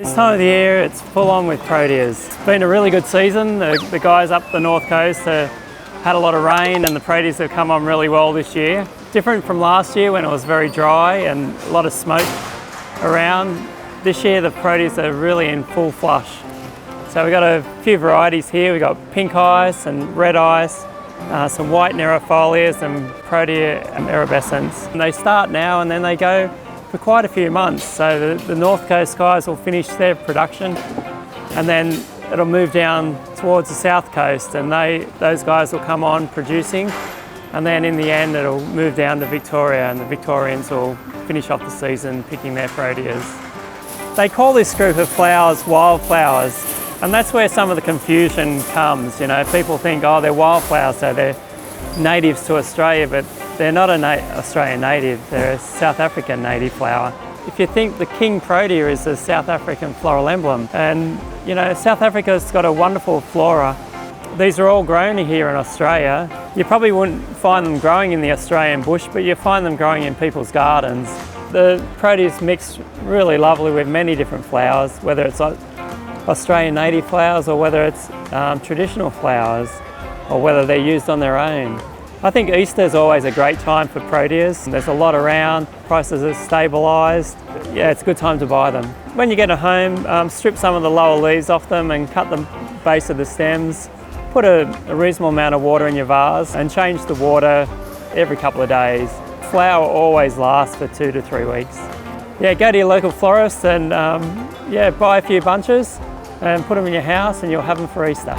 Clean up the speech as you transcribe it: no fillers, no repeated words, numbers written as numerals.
This time of the year, it's full on with Proteas. It's been a really good season. The guys up the north coast had a lot of rain, and the Proteas have come on really well this year. Different from last year when it was very dry and a lot of smoke around. This year the Proteas are really in full flush. So we've got a few varieties here. We've got pink ice and red ice, some white nerifolias and Protea erubescens. And they start now and then they go for quite a few months. So the north coast guys will finish their production and then it'll move down towards the south coast, and those guys will come on producing, and then in the end it'll move down to Victoria, and the Victorians will finish off the season picking their Proteas. They call this group of flowers wildflowers, and that's where some of the confusion comes. You know, people think, oh, they're wildflowers, so they're natives to Australia, but they're not an Australian native, they're a South African native flower. If you think the king protea is a South African floral emblem, and you know, South Africa's got a wonderful flora. These are all grown here in Australia. You probably wouldn't find them growing in the Australian bush, but you find them growing in people's gardens. The Proteas mix really lovely with many different flowers, whether it's Australian native flowers or whether it's traditional flowers, or whether they're used on their own. I think Easter's always a great time for Proteas. There's a lot around, prices are stabilised. Yeah, it's a good time to buy them. When you get at home, strip some of the lower leaves off them and cut the base of the stems. Put a reasonable amount of water in your vase and change the water every couple of days. Flower always lasts for 2 to 3 weeks. Yeah, go to your local florist and yeah, buy a few bunches and put them in your house and you'll have them for Easter.